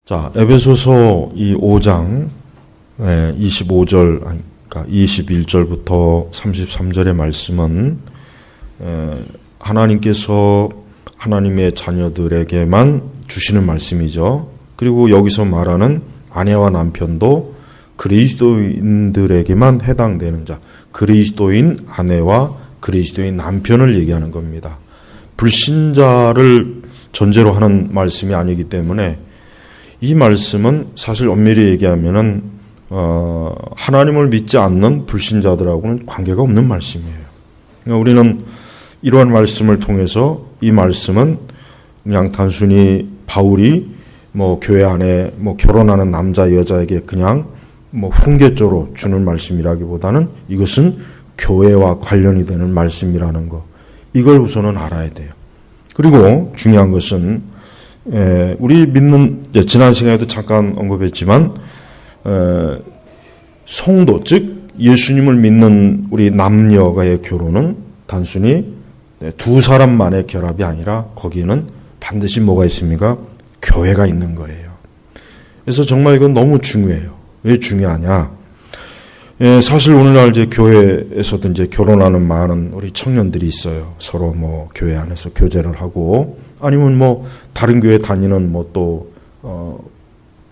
자, 에베소서 이 5장 25절, 그러니까 21절부터 33절의 말씀은 하나님께서 하나님의 자녀들에게만 주시는 말씀이죠. 그리고 여기서 말하는 아내와 남편도 그리스도인들에게만 해당되는 자, 그리스도인 아내와 그리스도인 남편을 얘기하는 겁니다. 불신자를 전제로 하는 말씀이 아니기 때문에 이 말씀은 사실 엄밀히 얘기하면은 하나님을 믿지 않는 불신자들하고는 관계가 없는 말씀이에요. 그러니까 우리는 이러한 말씀을 통해서 이 말씀은 그냥 단순히 바울이 교회 안에 결혼하는 남자 여자에게 그냥 훈계조로 주는 말씀이라기보다는 이것은 교회와 관련이 되는 말씀이라는 거, 이걸 우선은 알아야 돼요. 그리고 중요한 것은 우리 믿는, 지난 시간에도 잠깐 언급했지만 성도, 즉 예수님을 믿는 우리 남녀가의 결혼은 단순히 두 사람만의 결합이 아니라 거기에는 반드시 뭐가 있습니까? 교회가 있는 거예요. 그래서 정말 이건 너무 중요해요. 왜 중요하냐? 사실 오늘날 이제 교회에서도 이제 결혼하는 많은 우리 청년들이 있어요. 서로 교회 안에서 교제를 하고, 아니면 다른 교회 다니는 또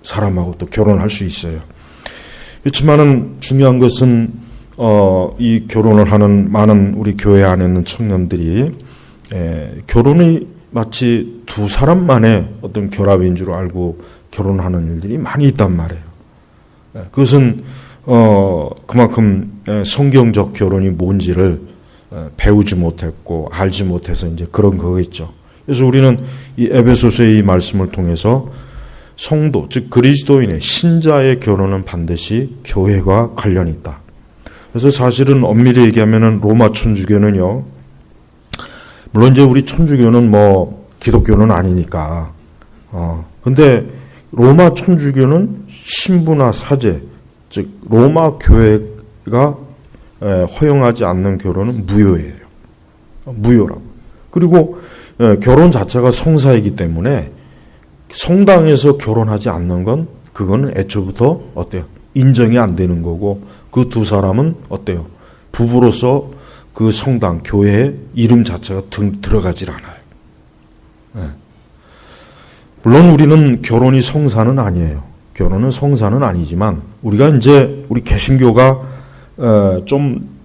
사람하고 또 결혼할 수 있어요. 그렇지만은 중요한 것은 이 결혼을 하는 많은 우리 교회 안에 있는 청년들이 결혼이 마치 두 사람만의 어떤 결합인 줄 알고 결혼하는 일들이 많이 있단 말이에요. 그것은 그만큼 성경적 결혼이 뭔지를 배우지 못했고 알지 못해서 이제 그런 거겠죠. 그래서 우리는 이 에베소서의 이 말씀을 통해서 성도, 즉 그리스도인의 신자의 결혼은 반드시 교회와 관련이 있다. 그래서 사실은 엄밀히 얘기하면은 로마 천주교는요, 물론 이제 우리 천주교는 기독교는 아니니까, 근데 로마 천주교는 신부나 사제, 즉 로마 교회가 허용하지 않는 결혼은 무효예요. 무효라고. 그리고 결혼 자체가 성사이기 때문에 성당에서 결혼하지 않는 건 그거는 애초부터 어때요? 인정이 안 되는 거고, 그 두 사람은 어때요? 부부로서 그 성당, 교회의 이름 자체가 들어가질 않아요. 물론 우리는 결혼이 성사는 아니에요. 결혼은 성사는 아니지만 우리가 이제 우리 개신교가 좀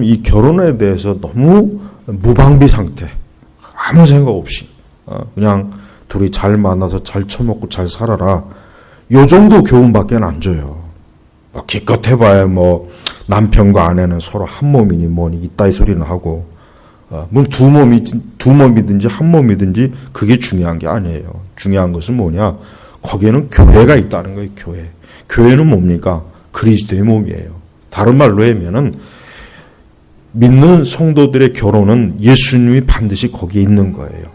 이 결혼에 대해서 너무 무방비 상태, 아무 생각 없이 그냥 둘이 잘 만나서 잘 처먹고 잘 살아라, 요 정도 교훈밖에 안 줘요. 기껏 해봐야 남편과 아내는 서로 한 몸이니 뭐니 이따위 소리는 하고, 물론 두 몸이든지 한 몸이든지 그게 중요한 게 아니에요. 중요한 것은 뭐냐? 거기에는 교회가 있다는 거예요. 교회. 교회는 뭡니까? 그리스도의 몸이에요. 다른 말로 하면은 믿는 성도들의 결혼은 예수님이 반드시 거기에 있는 거예요.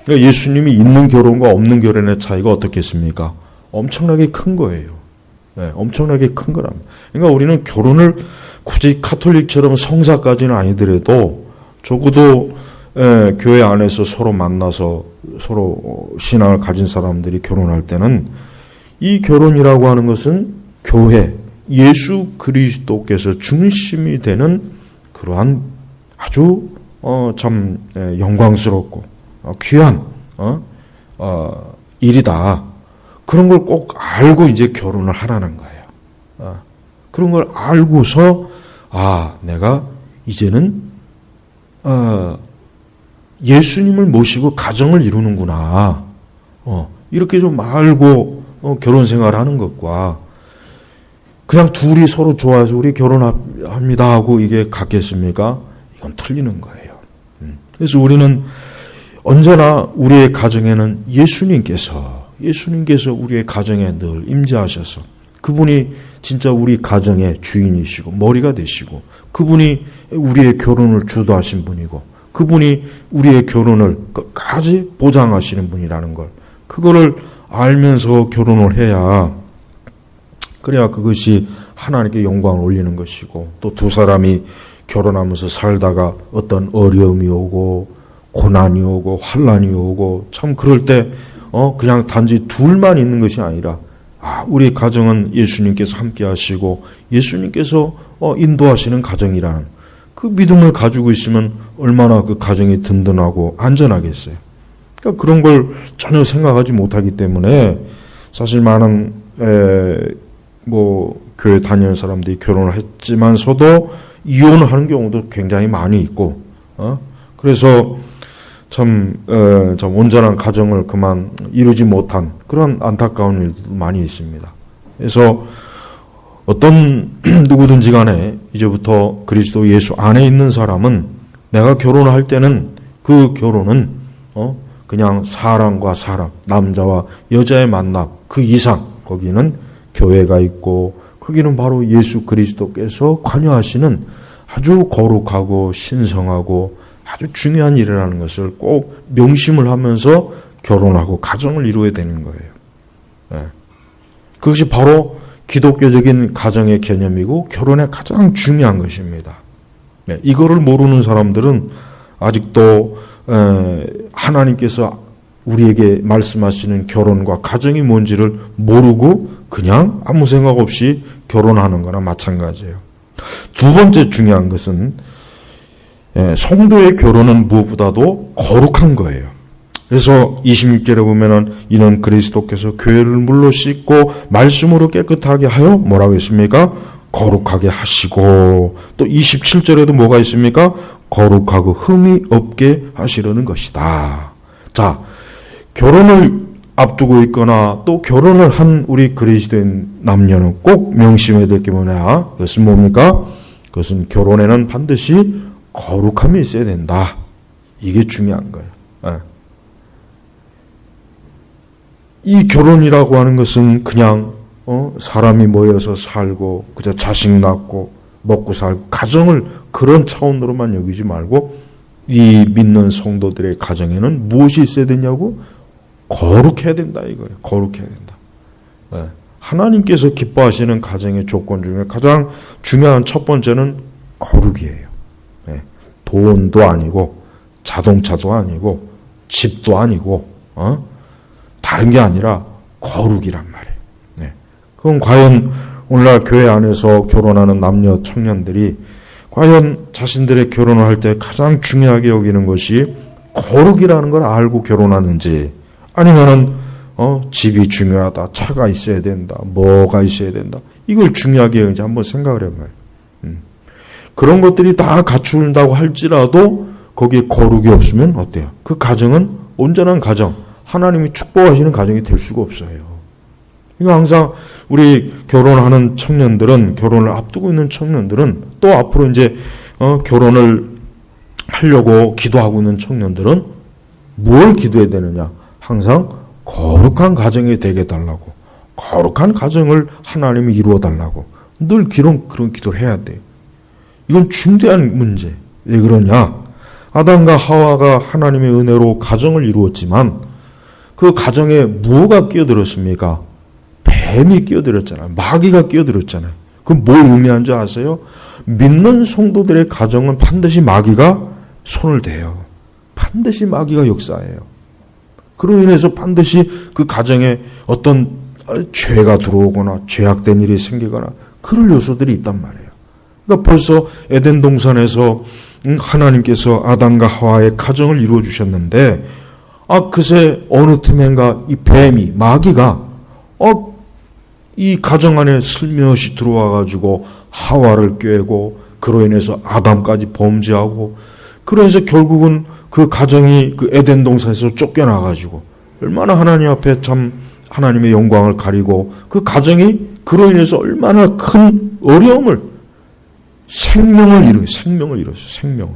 그러니까 예수님이 있는 결혼과 없는 결혼의 차이가 어떻겠습니까? 엄청나게 큰 거예요. 엄청나게 큰 거랍니다. 그러니까 우리는 결혼을 굳이 카톨릭처럼 성사까지는 아니더라도 적어도 교회 안에서 서로 만나서 서로 신앙을 가진 사람들이 결혼할 때는 이 결혼이라고 하는 것은 교회, 예수 그리스도께서 중심이 되는 그러한 아주 참 영광스럽고 귀한 일이다. 그런 걸 꼭 알고 이제 결혼을 하라는 거예요. 그런 걸 알고서 내가 이제는 예수님을 모시고 가정을 이루는구나. 이렇게 좀 알고 결혼 생활하는 것과 그냥 둘이 서로 좋아해서 우리 결혼합니다 하고 이게 같겠습니까? 이건 틀리는 거예요. 그래서 우리는 언제나 우리의 가정에는 예수님께서 우리의 가정에 늘 임재하셔서 그분이 진짜 우리 가정의 주인이시고 머리가 되시고, 그분이 우리의 결혼을 주도하신 분이고, 그분이 우리의 결혼을 끝까지 보장하시는 분이라는 걸, 그거를 알면서 결혼을 해야, 그래야 그것이 하나님께 영광을 올리는 것이고, 또 두 사람이 결혼하면서 살다가 어떤 어려움이 오고 고난이 오고 환난이 오고 참 그럴 때 그냥 단지 둘만 있는 것이 아니라 우리 가정은 예수님께서 함께 하시고 예수님께서 인도하시는 가정이라는 그 믿음을 가지고 있으면 얼마나 그 가정이 든든하고 안전하겠어요. 그러니까 그런 걸 전혀 생각하지 못하기 때문에 사실 많은 교회 다니는 사람들이 결혼을 했지만서도 이혼을 하는 경우도 굉장히 많이 있고, 그래서 참 온전한 가정을 그만 이루지 못한 그런 안타까운 일도 많이 있습니다. 그래서 어떤 누구든지 간에 이제부터 그리스도 예수 안에 있는 사람은 내가 결혼을 할 때는 그 결혼은 그냥 사람과 사람, 남자와 여자의 만남 그 이상 거기는 교회가 있고 거기는 바로 예수 그리스도께서 관여하시는 아주 거룩하고 신성하고 아주 중요한 일이라는 것을 꼭 명심을 하면서 결혼하고 가정을 이루어야 되는 거예요. 네. 그것이 바로 기독교적인 가정의 개념이고 결혼의 가장 중요한 것입니다. 네. 이거를 모르는 사람들은 아직도 하나님께서 우리에게 말씀하시는 결혼과 가정이 뭔지를 모르고 그냥 아무 생각 없이 결혼하는 거나 마찬가지예요. 두 번째 중요한 것은 성도의 결혼은 무엇보다도 거룩한 거예요. 그래서 26절에 보면은 이는 그리스도께서 교회를 물로 씻고 말씀으로 깨끗하게 하여 뭐라고 했습니까? 거룩하게 하시고 또 27절에도 뭐가 있습니까? 거룩하고 흠이 없게 하시려는 것이다. 자, 결혼을 앞두고 있거나 또 결혼을 한 우리 그리스도인 남녀는 꼭 명심해야 될 게 뭐냐? 그것은 뭡니까? 그것은 결혼에는 반드시 거룩함이 있어야 된다. 이게 중요한 거예요. 이 결혼이라고 하는 것은 그냥 사람이 모여서 살고 그저 자식 낳고 먹고 살고 가정을 그런 차원으로만 여기지 말고 이 믿는 성도들의 가정에는 무엇이 있어야 되냐고? 거룩해야 된다 이거예요. 거룩해야 된다. 하나님께서 기뻐하시는 가정의 조건 중에 가장 중요한 첫 번째는 거룩이에요. 돈도 아니고 자동차도 아니고 집도 아니고 다른 게 아니라 거룩이란 말이에요. 그럼 과연 오늘날 교회 안에서 결혼하는 남녀 청년들이 과연 자신들의 결혼을 할 때 가장 중요하게 여기는 것이 거룩이라는 걸 알고 결혼하는지 아니면은 집이 중요하다, 차가 있어야 된다, 뭐가 있어야 된다 이걸 중요하게 여기는지 한번 생각을 해봐요. 그런 것들이 다 갖춘다고 할지라도 거기에 거룩이 없으면 어때요? 그 가정은 온전한 가정, 하나님이 축복하시는 가정이 될 수가 없어요. 그러니까 항상 우리 결혼하는 청년들은, 결혼을 앞두고 있는 청년들은, 또 앞으로 이제 결혼을 하려고 기도하고 있는 청년들은 뭘 기도해야 되느냐? 항상 거룩한 가정이 되게 달라고, 거룩한 가정을 하나님이 이루어 달라고 늘 그런 기도를 해야 돼요. 이건 중대한 문제. 왜 그러냐? 아담과 하와가 하나님의 은혜로 가정을 이루었지만 그 가정에 무엇가 끼어들었습니까? 뱀이 끼어들었잖아요. 마귀가 끼어들었잖아요. 그럼 뭘 의미하는 줄 아세요? 믿는 성도들의 가정은 반드시 마귀가 손을 대요. 반드시 마귀가 역사해요. 그로 인해서 반드시 그 가정에 어떤 죄가 들어오거나 죄악된 일이 생기거나 그럴 요소들이 있단 말이에요. 그러니까 벌써 에덴 동산에서 하나님께서 아담과 하와의 가정을 이루어 주셨는데 그새 어느 틈엔가 이 뱀이 마귀가 이 가정 안에 슬며시 들어와 가지고 하와를 꿰고 그로 인해서 아담까지 범죄하고 그래서 결국은 그 가정이 그 에덴 동산에서 쫓겨나 가지고 얼마나 하나님 앞에 참 하나님의 영광을 가리고 그 가정이 그로 인해서 얼마나 큰 어려움을 생명을 이뤘어요. 생명을.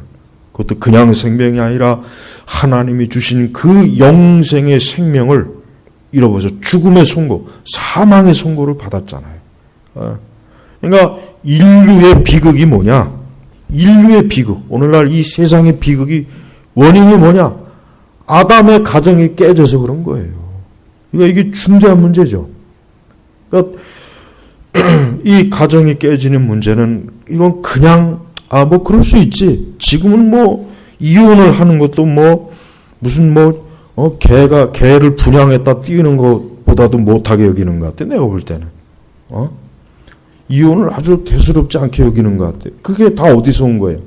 그것도 그냥 생명이 아니라 하나님이 주신 그 영생의 생명을 잃어버려서 죽음의 선고, 사망의 선고를 받았잖아요. 그러니까 인류의 비극이 뭐냐? 인류의 비극, 오늘날 이 세상의 비극이 원인이 뭐냐? 아담의 가정이 깨져서 그런 거예요. 그러니까 이게 중대한 문제죠. 그러니까 이 가정이 깨지는 문제는 이건 그냥 그럴 수 있지. 지금은 이혼을 하는 것도 무슨 개를 분양했다 띄우는 것보다도 못하게 여기는 것 같아. 내가 볼 때는. 이혼을 아주 대수롭지 않게 여기는 것 같아. 그게 다 어디서 온 거예요?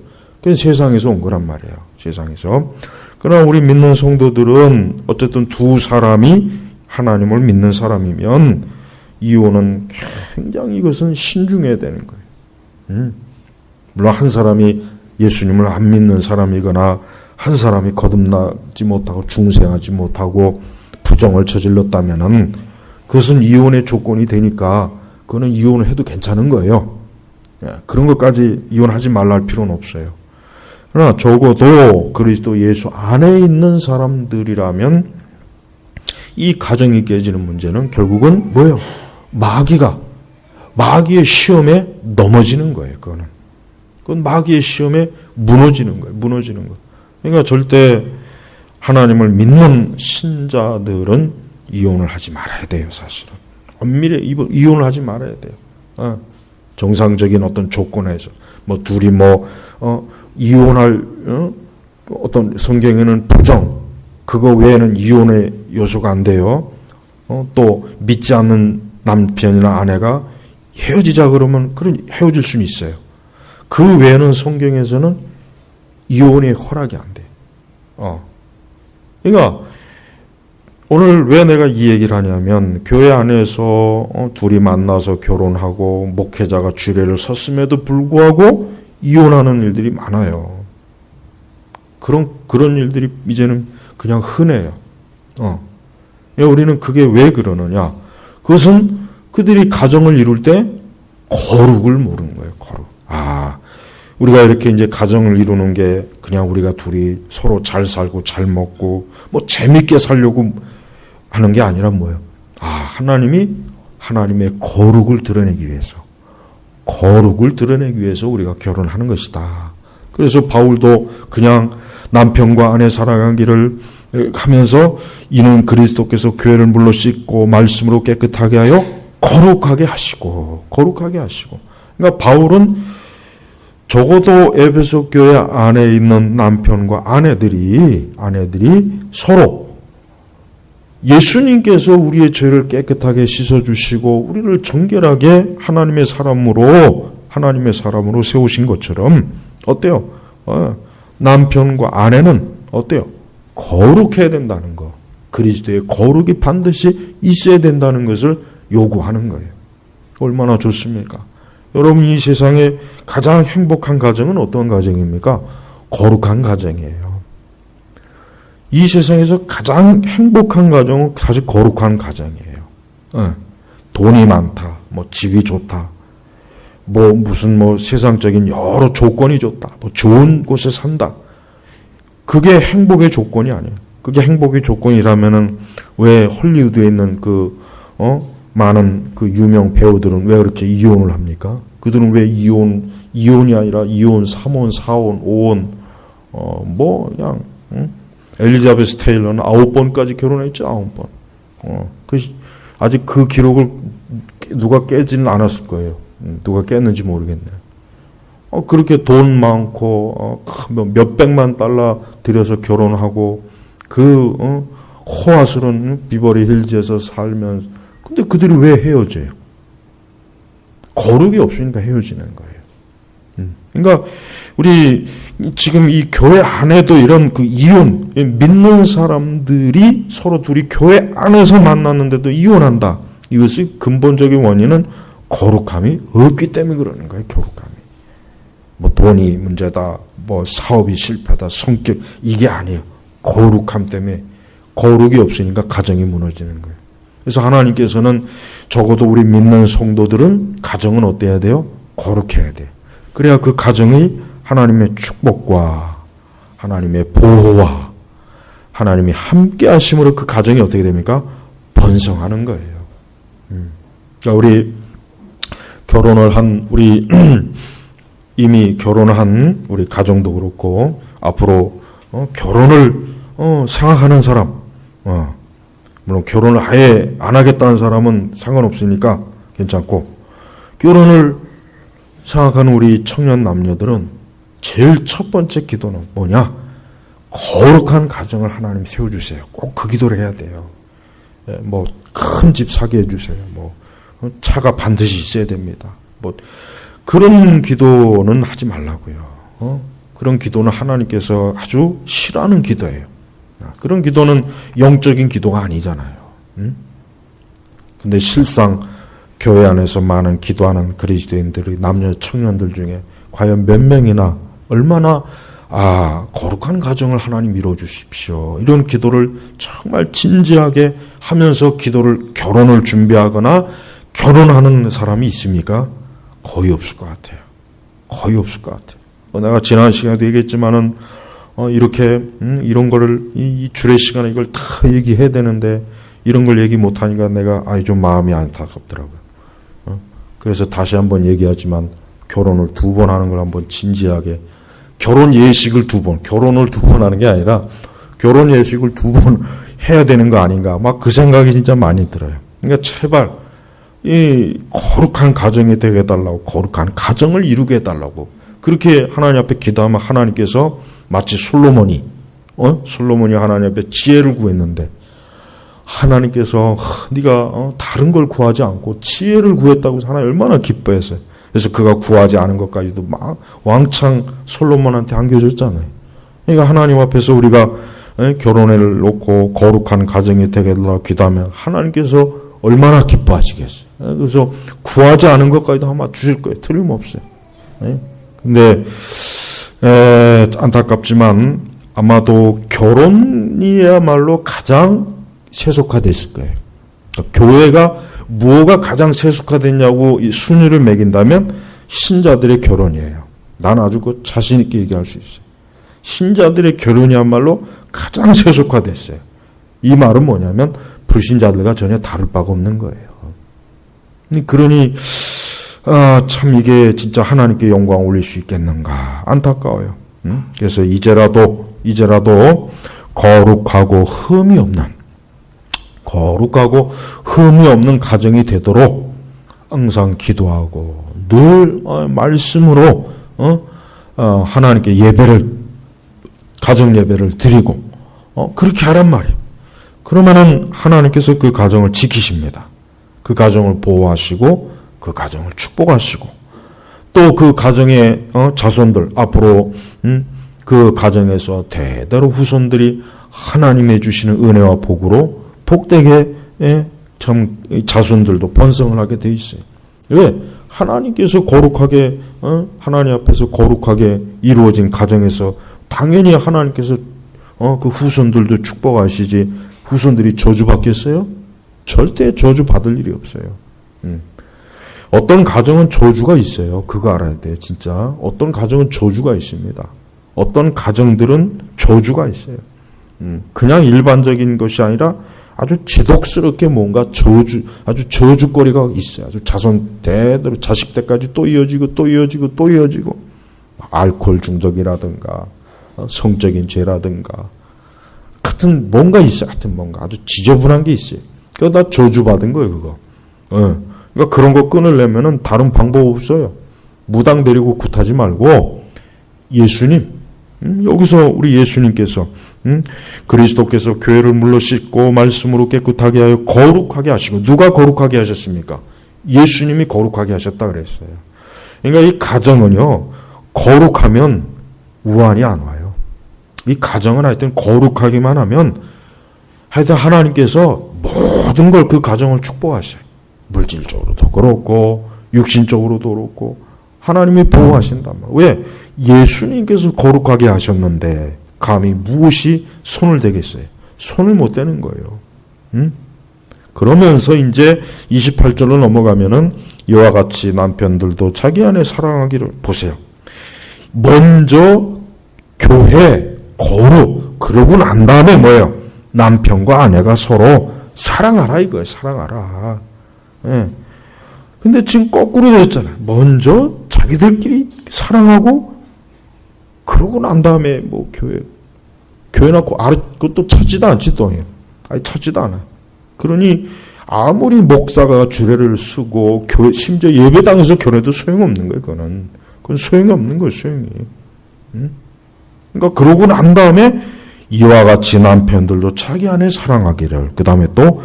그게 세상에서 온 거란 말이에요. 세상에서. 그러나 우리 믿는 성도들은 어쨌든 두 사람이 하나님을 믿는 사람이면 이혼은 굉장히 이것은 신중해야 되는 거예요. 물론 한 사람이 예수님을 안 믿는 사람이거나 한 사람이 거듭나지 못하고 중생하지 못하고 부정을 저질렀다면은 그것은 이혼의 조건이 되니까 그거는 이혼을 해도 괜찮은 거예요. 그런 것까지 이혼하지 말라 할 필요는 없어요. 그러나 적어도 그리스도 예수 안에 있는 사람들이라면 이 가정이 깨지는 문제는 결국은 뭐예요? 마귀의 시험에 넘어지는 거예요. 그건 마귀의 시험에 무너지는 거예요. 그러니까 절대 하나님을 믿는 신자들은 이혼을 하지 말아야 돼요. 사실은 엄밀히 이혼을 하지 말아야 돼요. 정상적인 어떤 조건에서 둘이 이혼할 어떤 성경에는 부정 그거 외에는 이혼의 요소가 안 돼요. 또 믿지 않는 남편이나 아내가 헤어지자 그러면 헤어질 수는 있어요. 그 외에는 성경에서는 이혼의 허락이 안 돼요. 그러니까 오늘 왜 내가 이 얘기를 하냐면 교회 안에서 둘이 만나서 결혼하고 목회자가 주례를 섰음에도 불구하고 이혼하는 일들이 많아요. 그런 일들이 이제는 그냥 흔해요. 우리는 그게 왜 그러느냐? 그것은 그들이 가정을 이룰 때 거룩을 모르는 거예요. 거룩. 우리가 이렇게 이제 가정을 이루는 게 그냥 우리가 둘이 서로 잘 살고 잘 먹고 재밌게 살려고 하는 게 아니라 뭐예요? 하나님의 거룩을 드러내기 위해서 우리가 결혼하는 것이다. 그래서 바울도 그냥 남편과 아내 살아가기를 하면서 이는 그리스도께서 교회를 물로 씻고 말씀으로 깨끗하게 하여 거룩하게 하시고. 그러니까 바울은 적어도 에베소 교회 안에 있는 남편과 아내들이 서로 예수님께서 우리의 죄를 깨끗하게 씻어주시고 우리를 정결하게 하나님의 사람으로 세우신 것처럼 어때요? 남편과 아내는 어때요? 거룩해야 된다는 거. 그리스도의 거룩이 반드시 있어야 된다는 것을 요구하는 거예요. 얼마나 좋습니까? 여러분 이 세상에 가장 행복한 가정은 어떤 가정입니까? 거룩한 가정이에요. 이 세상에서 가장 행복한 가정은 사실 거룩한 가정이에요. 돈이 많다, 집이 좋다, 무슨 세상적인 여러 조건이 좋다, 좋은 곳에 산다. 그게 행복의 조건이 아니에요. 그게 행복의 조건이라면은 왜 헐리우드에 있는 많은 유명 배우들은 왜 그렇게 이혼을 합니까? 그들은 왜 이혼이 아니라 2혼, 3혼, 4혼, 5혼, 엘리자베스 테일러는 9번까지 결혼했죠, 9번. 아직 그 기록을 누가 깨지는 않았을 거예요. 누가 깼는지 모르겠네요. 그렇게 돈 많고, 몇백만 달러 들여서 결혼하고, 호화스러운 비버리 힐즈에서 살면서, 근데 그들이 왜 헤어져요? 거룩이 없으니까 헤어지는 거예요. 그러니까 우리 지금 이 교회 안에도 이런 이혼, 믿는 사람들이 서로 둘이 교회 안에서 만났는데도 이혼한다. 이것의 근본적인 원인은 거룩함이 없기 때문에 그러는 거예요. 거룩함이. 돈이 문제다, 사업이 실패다, 성격 이게 아니에요. 거룩함 때문에 거룩이 없으니까 가정이 무너지는 거예요. 그래서 하나님께서는 적어도 우리 믿는 성도들은 가정은 어때야 돼요? 거룩해야 돼요. 그래야 그 가정이 하나님의 축복과 하나님의 보호와 하나님이 함께 하심으로 그 가정이 어떻게 됩니까? 번성하는 거예요. 그러니까 우리 결혼을 한 이미 결혼한 우리 가정도 그렇고 앞으로 결혼을 생각하는 사람, 물론 결혼을 아예 안 하겠다는 사람은 상관없으니까 괜찮고, 결혼을 생각하는 우리 청년 남녀들은 제일 첫 번째 기도는 뭐냐? 거룩한 가정을 하나님 세워주세요. 꼭 그 기도를 해야 돼요. 뭐 큰 집 사게 해주세요. 뭐 차가 반드시 있어야 됩니다. 뭐 그런 기도는 하지 말라고요. 그런 기도는 하나님께서 아주 싫어하는 기도예요. 그런 기도는 영적인 기도가 아니잖아요. 근데 실상 교회 안에서 많은 기도하는 그리스도인들의 남녀 청년들 중에 과연 몇 명이나 얼마나 거룩한 가정을 하나님 이루어 주십시오, 이런 기도를 정말 진지하게 하면서 결혼을 준비하거나 결혼하는 사람이 있습니까? 거의 없을 것 같아요. 거의 없을 것 같아요. 내가 지난 시간에도 얘기했지만은 이렇게 이런 거를 이 주례 시간에 이걸 다 얘기해야 되는데 이런 걸 얘기 못하니까 내가 좀 마음이 안타깝더라고요. 그래서 다시 한번 얘기하지만 결혼을 2번 하는 걸 한번 진지하게, 결혼 예식을 2번, 결혼을 2번 하는 게 아니라 결혼 예식을 2번 해야 되는 거 아닌가, 막 그 생각이 진짜 많이 들어요. 그러니까 제발 이 거룩한 가정이 되게 해달라고, 거룩한 가정을 이루게 해달라고 그렇게 하나님 앞에 기도하면 하나님께서 마치 솔로몬이 하나님 앞에 지혜를 구했는데 하나님께서 네가 다른 걸 구하지 않고 지혜를 구했다고 해서 하나님 얼마나 기뻐했어요. 그래서 그가 구하지 않은 것까지도 막 왕창 솔로몬한테 안겨줬잖아요. 그러니까 하나님 앞에서 우리가 결혼을 놓고 거룩한 가정이 되게 해달라고 기도하면 하나님께서 얼마나 기뻐하시겠어요. 그래서 구하지 않은 것까지도 아마 주실 거예요. 틀림없어요. 근데 안타깝지만 아마도 결혼이야말로 가장 세속화됐을 거예요. 교회가 무엇가 가장 세속화됐냐고 순위를 매긴다면 신자들의 결혼이에요. 난 아주 자신 있게 얘기할 수 있어요. 신자들의 결혼이야말로 가장 세속화됐어요. 이 말은 뭐냐면 불신자들과 전혀 다를 바가 없는 거예요. 그러니 참 이게 진짜 하나님께 영광 올릴 수 있겠는가 안타까워요. 그래서 이제라도 거룩하고 흠이 없는 가정이 되도록 항상 기도하고 늘 말씀으로 하나님께 가정 예배를 드리고 그렇게 하란 말이에요. 그러면은 하나님께서 그 가정을 지키십니다. 그 가정을 보호하시고 그 가정을 축복하시고 또 그 가정의 자손들 앞으로 그 가정에서 대대로 후손들이 하나님의 주시는 은혜와 복으로 복되게 참 자손들도 번성을 하게 돼 있어요. 왜? 하나님께서 거룩하게 하나님 앞에서 거룩하게 이루어진 가정에서 당연히 하나님께서 그 후손들도 축복하시지 후손들이 저주받겠어요? 절대 저주받을 일이 없어요. 어떤 가정은 저주가 있어요. 그거 알아야 돼요. 진짜 어떤 가정은 저주가 있습니다. 어떤 가정들은 저주가 있어요. 그냥 일반적인 것이 아니라 아주 지독스럽게 뭔가 아주 저주거리가 있어요. 아주 자손 대대로 자식 때까지 또 이어지고 알코올 중독이라든가 성적인 죄라든가 같은 뭔가 있어요. 하여튼 뭔가 아주 지저분한 게 있어요. 그거 다 저주받은 거예요. 그거. 그러니까 그런 거 끊으려면은 다른 방법 없어요. 무당 데리고 굿하지 말고 예수님, 여기서 우리 예수님께서 그리스도께서 교회를 물로 씻고 말씀으로 깨끗하게 하여 거룩하게 하시고, 누가 거룩하게 하셨습니까? 예수님이 거룩하게 하셨다 그랬어요. 그러니까 이 가정은요, 거룩하면 우환이 안 와요. 이 가정은 하여튼 거룩하기만 하면 하여튼 하나님께서 모든 걸 그 가정을 축복하셔요. 물질적으로도 그렇고 육신적으로도 그렇고 하나님이 보호하신단 말이에요. 왜? 예수님께서 거룩하게 하셨는데 감히 무엇이 손을 대겠어요? 손을 못 대는 거예요. 그러면서 이제 28절로 넘어가면은 이와 같이 남편들도 자기 아내 사랑하기를, 보세요. 먼저 교회, 거룩, 그러고 난 다음에 뭐예요? 남편과 아내가 서로 사랑하라 이거예요. 사랑하라. 예. 근데 지금 거꾸로 됐잖아요. 먼저 자기들끼리 사랑하고 그러고 난 다음에 뭐 교회 낳고 그것도 찾지도 않지 또. 아니 찾지도 않아요. 그러니 아무리 목사가 주례를 쓰고 심지어 예배당에서 결혼해도 소용없는 거예요. 그건 소용이 없는 거예요. 소용이. 그러니까 그러고 난 다음에 이와 같이 남편들도 자기 아내 사랑하기를, 그 다음에 또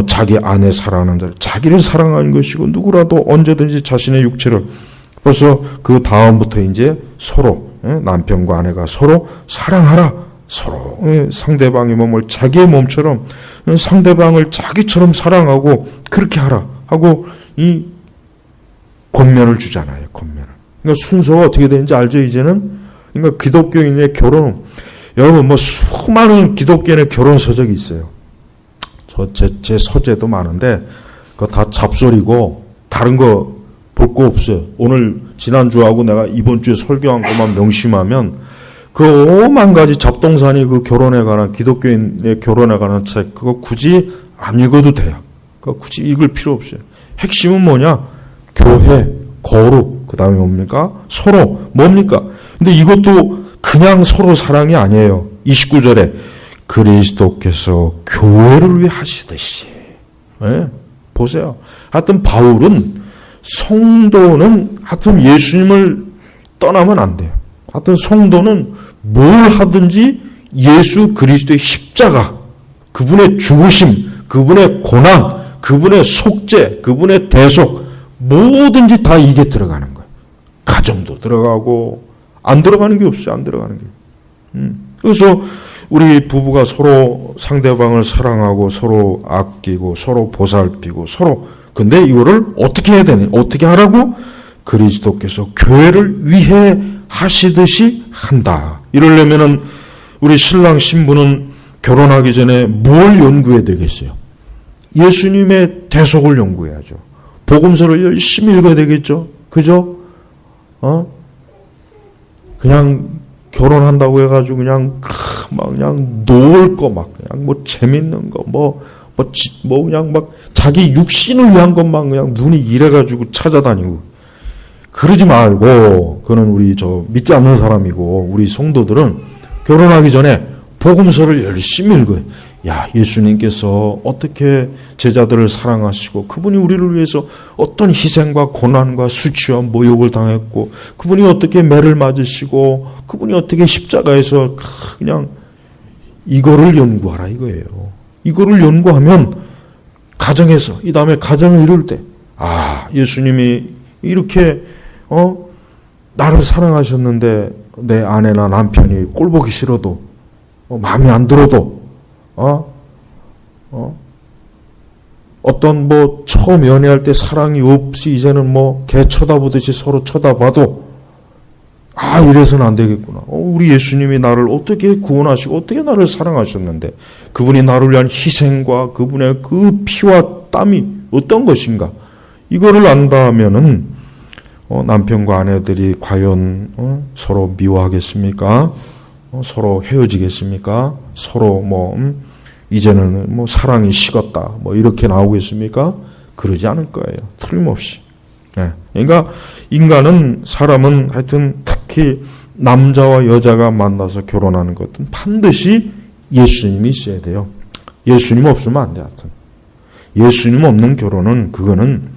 자기 아내 사랑하는 자를 자기를 사랑하는 것이고, 누구라도 언제든지 자신의 육체를, 벌써 그 다음부터 이제 서로, 남편과 아내가 서로 사랑하라. 서로 상대방의 몸을 자기의 몸처럼, 상대방을 자기처럼 사랑하고 그렇게 하라 하고 이 권면을 주잖아요. 권면을. 그러니까 순서가 어떻게 되는지 알죠, 이제는? 그러니까 기독교인의 결혼, 여러분 뭐 수많은 기독교인의 결혼 서적이 있어요. 제 서재도 많은데 그거 다 잡소리고 다른 거 볼 거 없어요. 오늘 지난주하고 내가 이번 주에 설교한 것만 명심하면 그 오만 가지 잡동사니 그 결혼에 관한, 기독교인의 결혼에 관한 책, 그거 굳이 안 읽어도 돼요. 그거 굳이 읽을 필요 없어요. 핵심은 뭐냐? 교회, 거룩, 그 다음에 뭡니까? 서로, 뭡니까? 근데 이것도 그냥 서로 사랑이 아니에요. 29절에 그리스도께서 교회를 위해 하시듯이. 네? 보세요. 하여튼 바울은 성도는 하여튼 예수님을 떠나면 안 돼요. 하여튼 성도는 뭘 하든지 예수 그리스도의 십자가, 그분의 죽으심, 그분의 고난, 그분의 속죄, 그분의 대속, 뭐든지 다 이게 들어가는 거예요. 가정도 들어가고 안 들어가는 게 없어요. 안 들어가는 게. 그래서 우리 부부가 서로 상대방을 사랑하고 서로 아끼고 서로 보살피고 서로, 근데 이거를 어떻게 해야 되냐? 어떻게 하라고? 그리스도께서 교회를 위해 하시듯이 한다. 이러려면은 우리 신랑 신부는 결혼하기 전에 뭘 연구해야 되겠어요? 예수님의 대속을 연구해야죠. 복음서를 열심히 읽어야 되겠죠. 그죠? 그냥 결혼한다고 해가지고 그냥 놓을 거 막 그냥 뭐 재밌는 거 그냥 막 자기 육신을 위한 것만 그냥 눈이 이래가지고 찾아다니고 그러지 말고, 그는 우리 믿지 않는 사람이고 우리 성도들은 결혼하기 전에 복음서를 열심히 읽어요. 야, 예수님께서 어떻게 제자들을 사랑하시고 그분이 우리를 위해서 어떤 희생과 고난과 수치와 모욕을 당했고 그분이 어떻게 매를 맞으시고 그분이 어떻게 십자가에서 그냥 이거를 연구하라 이거예요. 이거를 연구하면 가정에서, 이 다음에 가정을 이룰 때, 예수님이 이렇게 나를 사랑하셨는데 내 아내나 남편이 꼴보기 싫어도 마음에 안 들어도 어떤 처음 연애할 때 사랑이 없이 이제는 개 쳐다보듯이 서로 쳐다봐도 이래서는 안 되겠구나. 우리 예수님이 나를 어떻게 구원하시고 어떻게 나를 사랑하셨는데 그분이 나를 위한 희생과 그분의 그 피와 땀이 어떤 것인가, 이거를 안다면은 남편과 아내들이 과연 서로 미워하겠습니까? 서로 헤어지겠습니까? 서로 이제는 사랑이 식었다 이렇게 나오겠습니까? 그러지 않을 거예요. 틀림없이. 네. 그러니까 사람은 하여튼 특히 남자와 여자가 만나서 결혼하는 것은 반드시 예수님이 있어야 돼요. 예수님 없으면 안 돼. 하여튼 예수님 없는 결혼은 그거는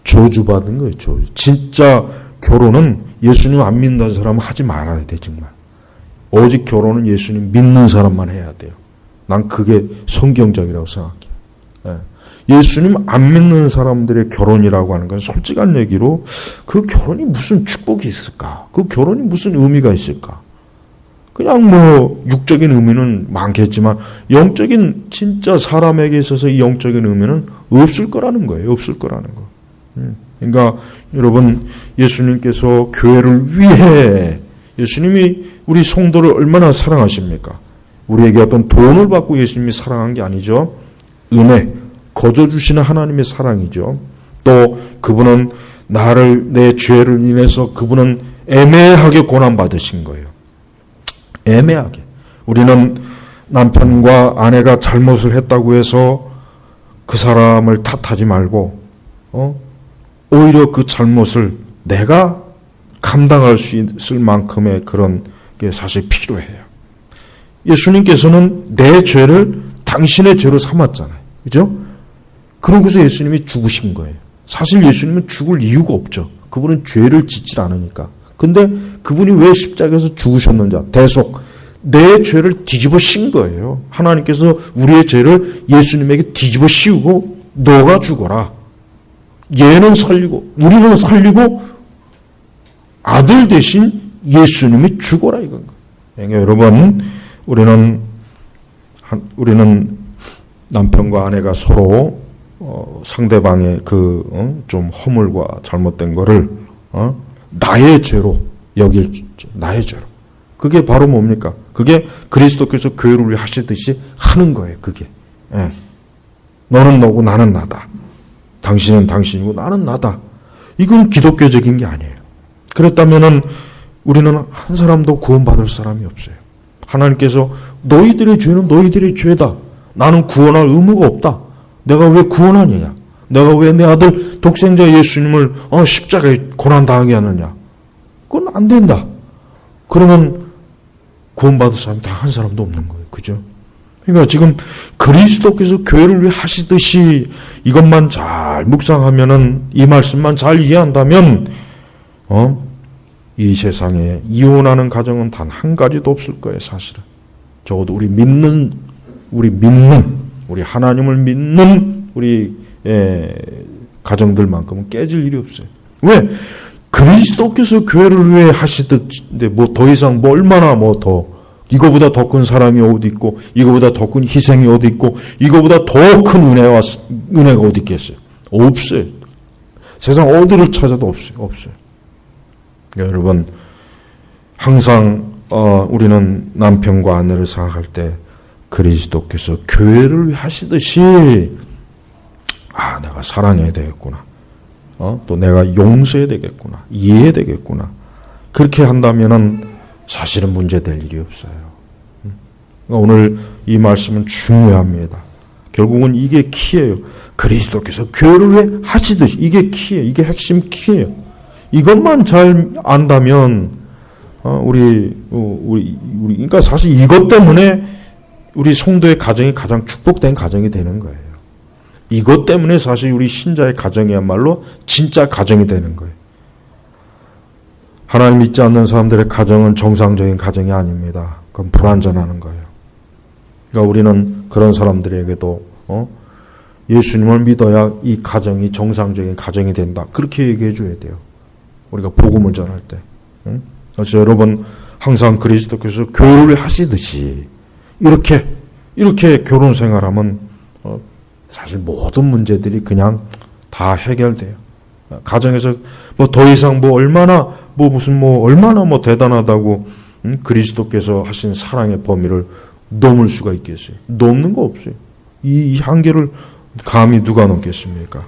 저주받은 거예요. 저주. 진짜 결혼은 예수님 안 믿는 사람은 하지 말아야 돼. 정말. 오직 결혼은 예수님 믿는 사람만 해야 돼요. 난 그게 성경적이라고 생각해요. 네. 예수님 안 믿는 사람들의 결혼이라고 하는 건 솔직한 얘기로 그 결혼이 무슨 축복이 있을까? 그 결혼이 무슨 의미가 있을까? 그냥 육적인 의미는 많겠지만 영적인, 진짜 사람에게 있어서 이 영적인 의미는 없을 거라는 거예요. 없을 거라는 거. 그러니까 여러분, 예수님께서 교회를 위해, 예수님이 우리 성도를 얼마나 사랑하십니까? 우리에게 어떤 돈을 받고 예수님이 사랑한 게 아니죠. 은혜, 거저 주시는 하나님의 사랑이죠. 또 그분은 내 죄를 인해서 그분은 애매하게 고난받으신 거예요. 애매하게. 우리는 남편과 아내가 잘못을 했다고 해서 그 사람을 탓하지 말고 오히려 그 잘못을 내가 감당할 수 있을 만큼의 그런 게 사실 필요해요. 예수님께서는 내 죄를 당신의 죄로 삼았잖아요. 그죠? 그러고서 예수님이 죽으신 거예요. 사실 예수님은 죽을 이유가 없죠. 그분은 죄를 짓질 않으니까. 근데 그분이 왜 십자가에서 죽으셨는지, 대속, 내 죄를 뒤집어 씌운 거예요. 하나님께서 우리의 죄를 예수님에게 뒤집어 씌우고 너가 죽어라. 얘는 살리고 우리는 살리고 아들 대신 예수님이 죽어라 이건 거예요. 그러니까 여러분 우리는 남편과 아내가 서로 상대방의 좀 허물과 잘못된 거를 나의 죄로 여길 나의 죄로. 그게 바로 뭡니까? 그게 그리스도께서 교회를 위해 하시듯이 하는 거예요. 그게. 예. 너는 너고 나는 나다. 당신은 당신이고 나는 나다. 이건 기독교적인 게 아니에요. 그렇다면은 우리는 한 사람도 구원받을 사람이 없어요. 하나님께서 너희들의 죄는 너희들의 죄다. 나는 구원할 의무가 없다. 내가 왜 구원하느냐? 내가 왜 내 아들 독생자 예수님을 십자가에 고난당하게 하느냐? 그건 안 된다. 그러면 구원받을 사람이 다 한 사람도 없는 거예요. 그죠? 그러니까 지금 그리스도께서 교회를 위해 하시듯이 이것만 잘 묵상하면은 이 말씀만 잘 이해한다면 이 세상에 이혼하는 가정은 단 한 가지도 없을 거예요. 사실은. 적어도 우리 하나님을 믿는 우리 가정들만큼은 깨질 일이 없어요. 왜? 그리스도께서 교회를 위해 하시듯 뭐 더 이상 뭐 얼마나 뭐 더 이거보다 더 큰 사람이 어디 있고 이거보다 더 큰 희생이 어디 있고 이거보다 더 큰 은혜가 어디 있겠어요? 없어요. 세상 어디를 찾아도 없어요. 그러니까 여러분 항상 우리는 남편과 아내를 생각할 때 그리스도께서 교회를 위해 하시듯이 내가 사랑해야 되겠구나. 또 내가 용서해야 되겠구나. 이해해야 되겠구나. 그렇게 한다면은 사실은 문제될 일이 없어요. 오늘 이 말씀은 중요합니다. 결국은 이게 키예요. 그리스도께서 교회를 왜 하시듯이 이게 키예요. 이게 핵심 키예요. 이것만 잘 안다면 그러니까 사실 이것 때문에 우리 성도의 가정이 가장 축복된 가정이 되는 거예요. 이것 때문에 사실 우리 신자의 가정이야말로 진짜 가정이 되는 거예요. 하나님 믿지 않는 사람들의 가정은 정상적인 가정이 아닙니다. 그건 불완전하는 거예요. 그러니까 우리는 그런 사람들에게도 예수님을 믿어야 이 가정이 정상적인 가정이 된다. 그렇게 얘기해 줘야 돼요. 우리가 복음을 전할 때. 그래서 여러분 항상 그리스도께서 교회를 하시듯이 이렇게 결혼 생활하면 사실 모든 문제들이 그냥 다 해결돼요. 가정에서 뭐 더 이상 얼마나 대단하다고 그리스도께서 하신 사랑의 범위를 넘을 수가 있겠어요? 넘는 거 없어요. 이 한계를 감히 누가 넘겠습니까?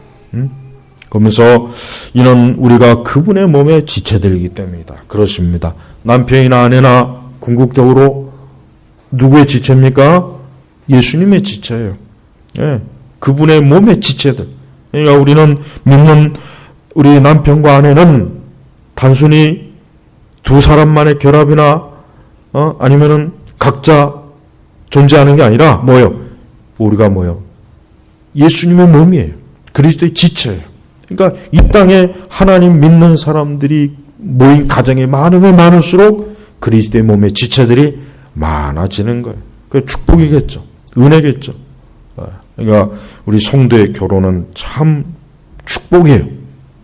그러면서 이는 우리가 그분의 몸에 지체들이기 때문이다. 그렇습니다. 남편이나 아내나 궁극적으로 누구의 지체입니까? 예수님의 지체예요. 예. 그분의 몸의 지체들. 그러니까 우리는 믿는 우리 남편과 아내는 단순히 두 사람만의 결합이나 아니면은 각자 존재하는 게 아니라 뭐예요? 우리가 뭐예요? 예수님의 몸이에요. 그리스도의 지체예요. 그러니까 이 땅에 하나님 믿는 사람들이 모인 가정이 많으면 많을수록 그리스도의 몸의 지체들이 많아지는 거예요. 그게 축복이겠죠. 은혜겠죠. 그러니까 우리 성도의 결혼은 참 축복이에요.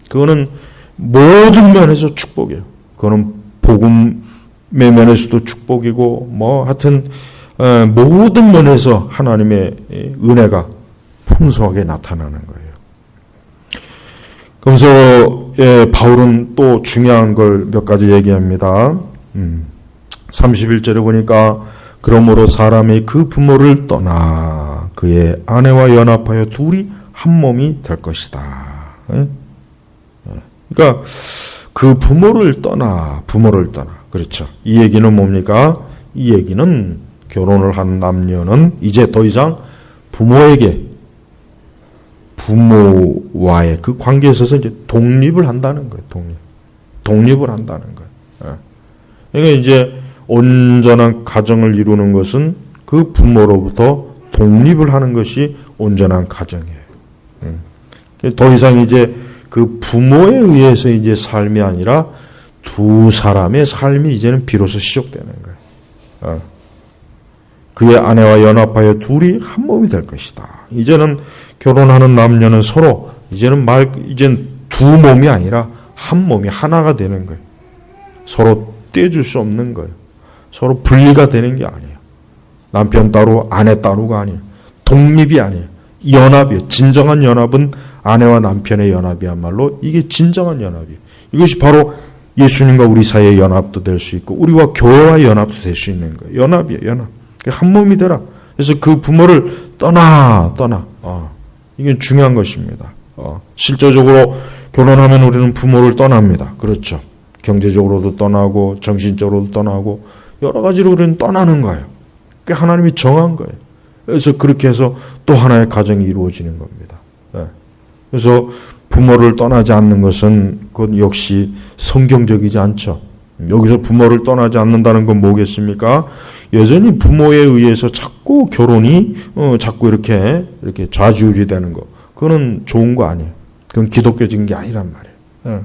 그거는 모든 면에서 축복이에요. 그거는 복음의 면에서도 축복이고 하여튼 모든 면에서 하나님의 은혜가 풍성하게 나타나는 거예요. 그래서 바울은 또 중요한 걸 몇 가지 얘기합니다. 31절에 보니까 그러므로 사람이 그 부모를 떠나 그의 아내와 연합하여 둘이 한 몸이 될 것이다. 그러니까 그 부모를 떠나. 그렇죠. 이 얘기는 뭡니까? 이 얘기는 결혼을 한 남녀는 이제 더 이상 부모와의 그 관계에 있어서 이제 독립을 한다는 거예요. 독립을 한다는 거예요. 그러니까 이제 온전한 가정을 이루는 것은 그 부모로부터 독립을 하는 것이 온전한 가정이에요. 더 이상 이제 그 부모에 의해서 이제 삶이 아니라 두 사람의 삶이 이제는 비로소 시작되는 거예요. 그의 아내와 연합하여 둘이 한 몸이 될 것이다. 이제는 결혼하는 남녀는 서로 이제는 두 몸이 아니라 한 몸이 하나가 되는 거예요. 서로 떼줄 수 없는 거예요. 서로 분리가 되는 게 아니에요. 남편 따로 아내 따로가 아니에요. 독립이 아니에요. 연합이에요. 진정한 연합은 아내와 남편의 연합이야말로 이게 진정한 연합이에요. 이것이 바로 예수님과 우리 사이의 연합도 될 수 있고 우리와 교회와 연합도 될 수 있는 거예요. 연합이에요. 연합. 한 몸이 되라. 그래서 그 부모를 떠나. 이게 중요한 것입니다. 실제적으로 결혼하면 우리는 부모를 떠납니다. 그렇죠. 경제적으로도 떠나고 정신적으로도 떠나고 여러 가지로 우리는 떠나는 거예요. 그게 하나님이 정한 거예요. 그래서 그렇게 해서 또 하나의 가정이 이루어지는 겁니다. 그래서 부모를 떠나지 않는 것은 그건 역시 성경적이지 않죠. 여기서 부모를 떠나지 않는다는 건 뭐겠습니까? 여전히 부모에 의해서 자꾸 결혼이 자꾸 이렇게 좌지우지 되는 거. 그거는 좋은 거 아니에요. 그건 기독교적인 게 아니란 말이에요.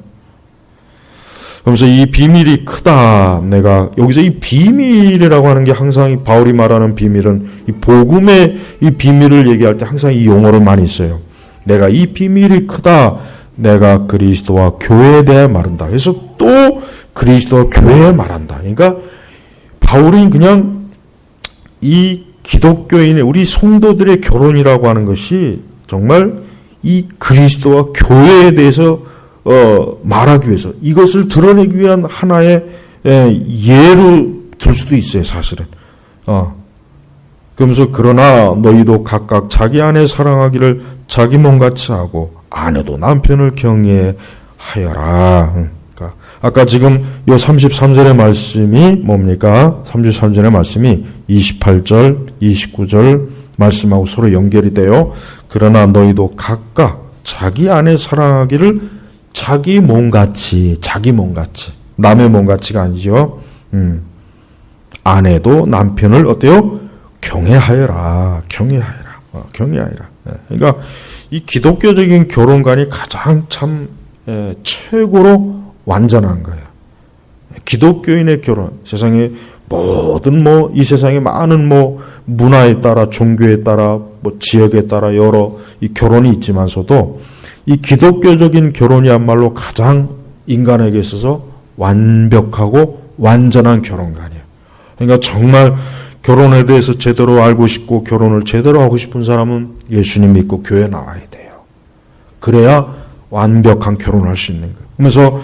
그러면서 이 비밀이 크다. 내가 여기서 이 비밀이라고 하는 게 항상 이 바울이 말하는 비밀은 이 복음의 이 비밀을 얘기할 때 항상 이 용어를 많이 써요. 내가 이 비밀이 크다. 내가 그리스도와 교회에 대해 말한다. 그래서 또 그리스도와 교회에 말한다. 그러니까 바울은 그냥 이 기독교인의 우리 성도들의 결혼이라고 하는 것이 정말 이 그리스도와 교회에 대해서 말하기 위해서 이것을 드러내기 위한 하나의 예로 들 수도 있어요. 사실은. 그러면서 그러나 너희도 각각 자기 아내 사랑하기를 자기 몸같이 하고 아내도 남편을 경외하여라. 그러니까 아까 지금 이 33절의 말씀이 뭡니까? 33절의 말씀이 28절, 29절 말씀하고 서로 연결이 돼요. 그러나 너희도 각각 자기 아내 사랑하기를 자기 몸같이, 남의 몸같이가 아니죠. 아내도 남편을 어때요? 경외하여라. 그러니까 이 기독교적인 결혼관이 가장 참 최고로 완전한 거예요. 기독교인의 결혼, 세상에 모든 이 세상에 많은 문화에 따라 종교에 따라 지역에 따라 여러 이 결혼이 있지만서도 이 기독교적인 결혼이야말로 가장 인간에게 있어서 완벽하고 완전한 결혼관이에요. 그러니까 정말 결혼에 대해서 제대로 알고 싶고 결혼을 제대로 하고 싶은 사람은 예수님 믿고 교회에 나와야 돼요. 그래야 완벽한 결혼을 할 수 있는 거예요. 그래서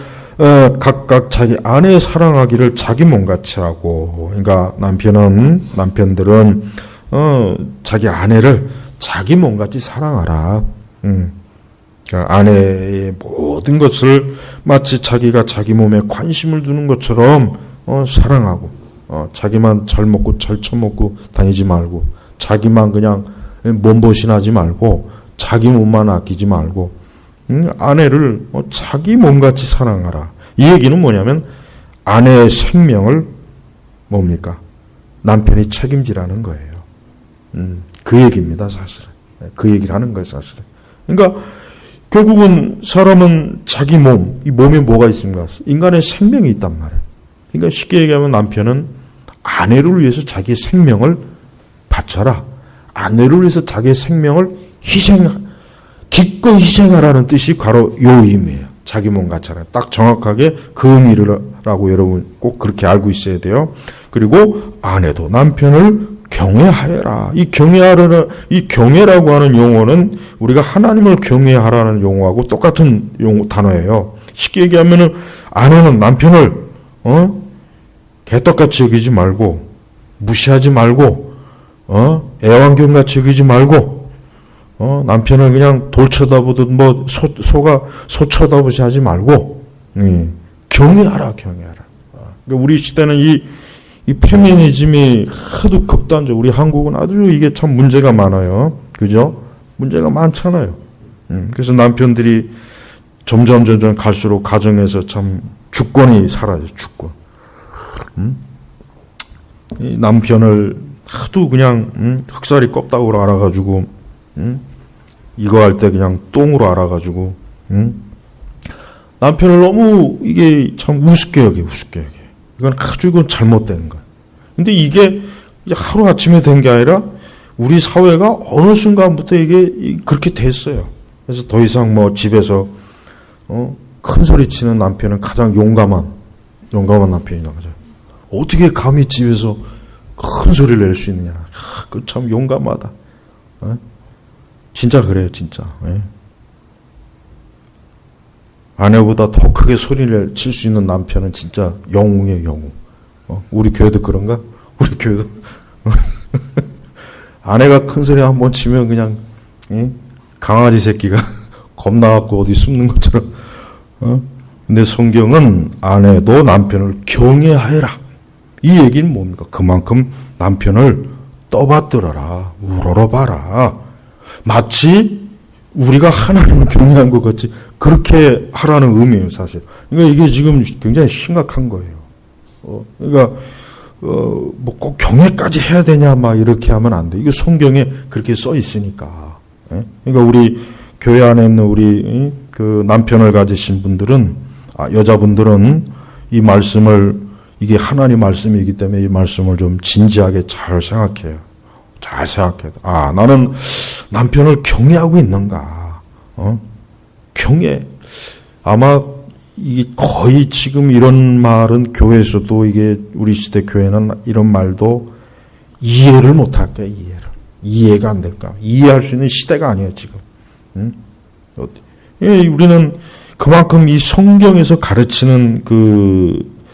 각각 자기 아내 사랑하기를 자기 몸같이 하고, 그러니까 남편들은 자기 아내를 자기 몸같이 사랑하라. 그러니까 아내의 모든 것을 마치 자기가 자기 몸에 관심을 두는 것처럼 사랑하고, 자기만 잘 먹고 잘 처먹고 다니지 말고, 자기만 그냥 몸보신하지 말고, 자기 몸만 아끼지 말고, 아내를 자기 몸같이 사랑하라. 이 얘기는 뭐냐면 아내의 생명을 뭡니까? 남편이 책임지라는 거예요. 그 얘기입니다, 사실은. 그 얘기를 하는 거예요, 사실은. 그러니까 결국은 사람은 자기 몸, 이 몸에 뭐가 있습니까? 인간의 생명이 있단 말이에요. 그러니까 쉽게 얘기하면 남편은 아내를 위해서 자기의 생명을 바쳐라. 아내를 위해서 자기의 생명을 기꺼이 희생하라는 뜻이 바로 요 의미예요. 자기 몸 같잖아요. 딱 정확하게 그 의미라고 여러분 꼭 그렇게 알고 있어야 돼요. 그리고 아내도 남편을 경외하여라. 이 경외라고 하는 용어는 우리가 하나님을 경외하라는 용어하고 똑같은 단어예요. 쉽게 얘기하면은 아내는 남편을 개떡같이 여기지 말고, 무시하지 말고, 애완견같이 여기지 말고, 남편을 그냥 돌 쳐다보듯 소 쳐다보지 하지 말고, 경외하라. 그러니까 우리 시대는 이 페미니즘이 하도 극단적, 우리 한국은 아주 이게 참 문제가 많아요. 그죠? 문제가 많잖아요. 그래서 남편들이 점점 갈수록 가정에서 참 주권이 사라져요, 주권. 이 남편을 하도 그냥 흑살이 껍다구로 알아가지고, 이거 할 때 그냥 똥으로 알아가지고, 남편을 너무 이게 참 우습게 여겨. 이건 아주 잘못된 거야. 근데 이게 이제 하루아침에 된 게 아니라 우리 사회가 어느 순간부터 이게 그렇게 됐어요. 그래서 더 이상 뭐 집에서 큰 소리 치는 남편은 가장 용감한 남편이 나가죠. 어떻게 감히 집에서 큰 소리를 낼 수 있느냐. 그 참 용감하다. 진짜 진짜. 아내보다 더 크게 소리를 칠 수 있는 남편은 진짜 영웅이에요, 영웅. 우리 교회도 그런가? 우리 교회도. 아내가 큰 소리 한번 치면 그냥, 강아지 새끼가 겁나갖고 어디 숨는 것처럼. 근데 성경은 아내도 남편을 경외하여라. 이 얘기는 뭡니까? 그만큼 남편을 떠받들어라. 우러러봐라. 마치 우리가 하나님을 경외한 것 같이 그렇게 하라는 의미예요, 사실. 그러니까 이게 지금 굉장히 심각한 거예요. 그러니까 뭐 꼭 경외까지 해야 되냐 막 이렇게 하면 안 돼. 이거 성경에 그렇게 써 있으니까. 그러니까 우리 교회 안에 있는 우리 그 남편을 가지신 분들은 여자분들은 이 말씀을 이게 하나님 말씀이기 때문에 이 말씀을 좀 진지하게 잘 생각해요. 잘 생각해요. 나는 남편을 경외하고 있는가? 경외. 아마 이게 거의 지금 이런 말은 교회에서도 이게 우리 시대 교회는 이런 말도 이해를 못할 거예요. 이해가 안 될까? 이해할 수 있는 시대가 아니에요, 지금. 우리는 그만큼 이 성경에서 가르치는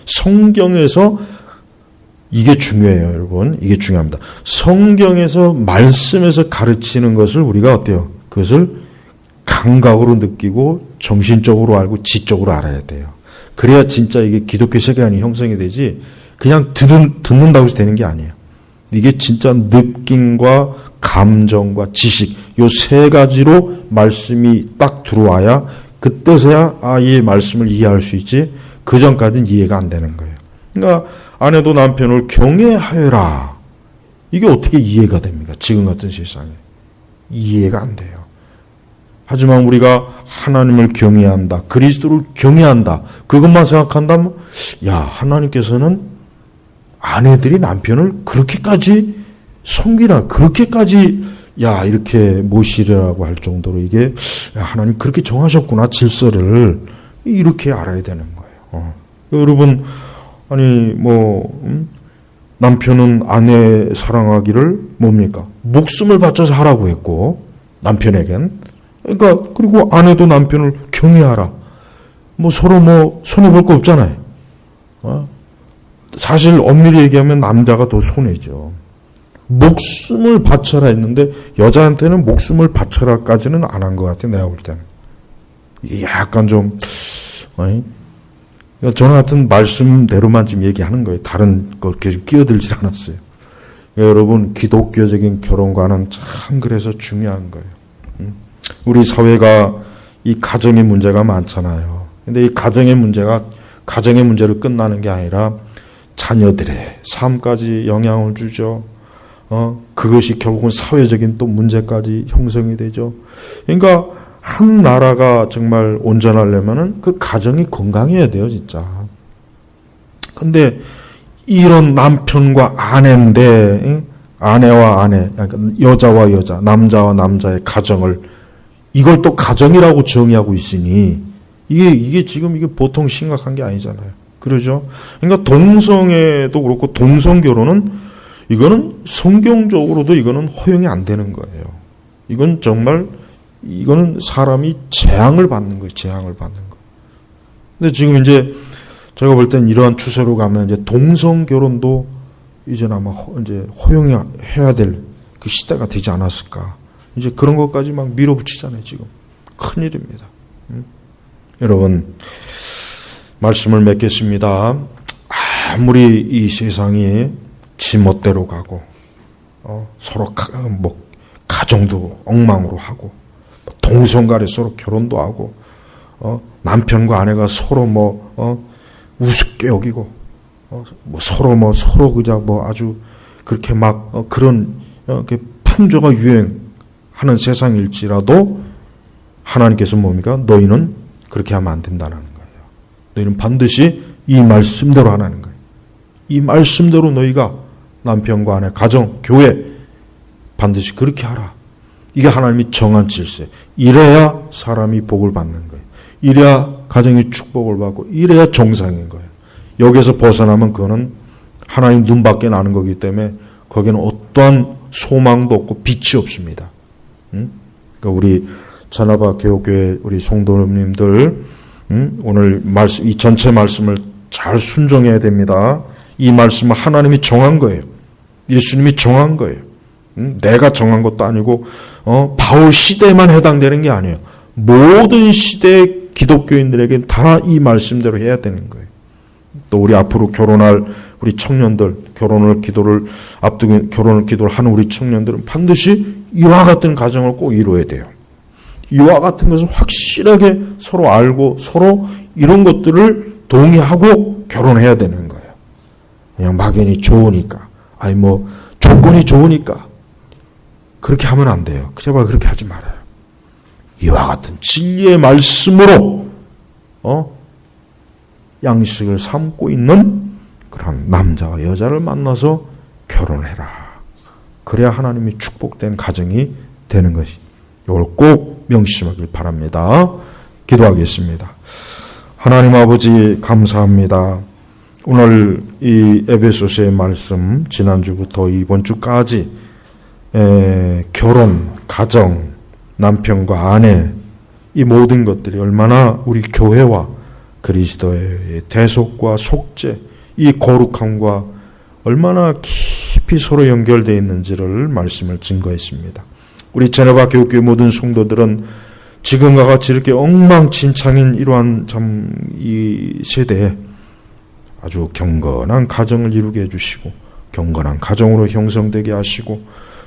성경에서 이게 중요해요, 여러분. 이게 중요합니다. 성경에서 말씀에서 가르치는 것을 우리가 어때요? 그것을 감각으로 느끼고 정신적으로 알고 지적으로 알아야 돼요. 그래야 진짜 이게 기독교 세계관이 형성이 되지 그냥 듣는다고 해서 되는 게 아니에요. 이게 진짜 느낌과 감정과 지식 요 세 가지로 말씀이 딱 들어와야 그때서야 이 말씀을 이해할 수 있지 그 전까지는 이해가 안 되는 거예요. 그러니까 아내도 남편을 경외하여라. 이게 어떻게 이해가 됩니까? 지금 같은 세상에. 이해가 안 돼요. 하지만 우리가 하나님을 경외한다. 그리스도를 경외한다. 그것만 생각한다면 하나님께서는 아내들이 남편을 그렇게까지 섬기라. 그렇게까지 이렇게 모시라고 할 정도로 이게 하나님 그렇게 정하셨구나. 질서를 이렇게 알아야 되는 거예요. 여러분 남편은 아내 사랑하기를 뭡니까? 목숨을 바쳐서 하라고 했고 남편에겐 그러니까 그리고 아내도 남편을 경외하라. 서로 손해 볼 거 없잖아요. 사실 엄밀히 얘기하면 남자가 더 손해죠. 목숨을 바쳐라 했는데 여자한테는 목숨을 바쳐라까지는 안 한 것 같아요. 내가 볼 때는. 이게 약간 좀 저는 하여튼 말씀대로만 지금 얘기하는 거예요. 다른 거 계속 끼어들지 않았어요. 여러분 기독교적인 결혼관은 참 그래서 중요한 거예요. 우리 사회가 이 가정의 문제가 많잖아요. 근데 이 가정의 문제로 끝나는 게 아니라 자녀들의 삶까지 영향을 주죠. 그것이 결국은 사회적인 또 문제까지 형성이 되죠. 그러니까 한 나라가 정말 온전하려면은 그 가정이 건강해야 돼요, 진짜. 근데 이런 남편과 아내인데, 아내와 아내, 그러니까 여자와 여자, 남자와 남자의 가정을 이걸 또 가정이라고 정의하고 있으니 이게 지금 이게 보통 심각한 게 아니잖아요. 그러죠? 그러니까 동성애도 그렇고 동성 결혼은 이거는 성경적으로도 이거는 허용이 안 되는 거예요. 이건 정말 이거는 사람이 재앙을 받는 거예요. 재앙을 받는 거. 근데 지금 이제 제가 볼 땐 이러한 추세로 가면 이제 동성 결혼도 이제 아마 이제 허용해야 될 그 시대가 되지 않았을까. 이제 그런 것까지 막 밀어붙이잖아요, 지금. 큰일입니다. 여러분, 말씀을 맺겠습니다. 아무리 이 세상이 지멋대로 가고, 서로 가정도 엉망으로 하고, 동성간에 서로 결혼도 하고, 남편과 아내가 서로 우습게 여기고, 서로 그냥 아주 그렇게 그런, 풍조가 유행하는 세상일지라도 하나님께서 뭡니까? 너희는 그렇게 하면 안 된다는 거예요. 너희는 반드시 이 말씀대로 하라는 거예요. 이 말씀대로 너희가 남편과 아내, 가정, 교회 반드시 그렇게 하라. 이게 하나님이 정한 질서. 이래야 사람이 복을 받는 거예요. 이래야 가정이 축복을 받고 이래야 정상인 거예요. 여기서 벗어나면 그거는 하나님 눈 밖에 나는 거기 때문에 거기는 어떠한 소망도 없고 빛이 없습니다. 그러니까 우리 자나바 개혁교회 우리 성도님들 오늘 말씀, 이 전체 말씀을 잘 순종해야 됩니다. 이 말씀은 하나님이 정한 거예요. 예수님이 정한 거예요. 내가 정한 것도 아니고 바울 시대에만 해당되는 게 아니에요. 모든 시대의 기독교인들에게 다 이 말씀대로 해야 되는 거예요. 또 우리 앞으로 결혼할 우리 청년들, 결혼을 기도를 하는 우리 청년들은 반드시 이와 같은 가정을 꼭 이루어야 돼요. 이와 같은 것을 확실하게 서로 알고 서로 이런 것들을 동의하고 결혼해야 되는 거예요. 그냥 막연히 좋으니까, 아니 뭐 조건이 좋으니까 그렇게 하면 안 돼요. 제발 그렇게 하지 말아요. 이와 같은 진리의 말씀으로 양식을 삼고 있는 그런 남자와 여자를 만나서 결혼해라. 그래야 하나님이 축복된 가정이 되는 것이. 이걸 꼭 명심하길 바랍니다. 기도하겠습니다. 하나님 아버지 감사합니다. 오늘 이 에베소서의 말씀 지난주부터 이번 주까지 결혼, 가정, 남편과 아내 이 모든 것들이 얼마나 우리 교회와 그리스도의 대속과 속죄 이 거룩함과 얼마나 깊이 서로 연결되어 있는지를 말씀을 증거했습니다. 우리 제네바 교육교회 모든 성도들은 지금과 같이 이렇게 엉망진창인 이러한 참 이 세대에 아주 경건한 가정을 이루게 해주시고 경건한 가정으로 형성되게 하시고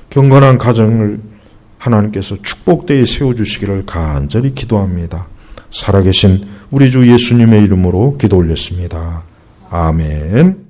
경건한 가정을 하나님께서 축복되게 세워주시기를 간절히 기도합니다. 살아계신 우리 주 예수님의 이름으로 기도 올렸습니다. 아멘.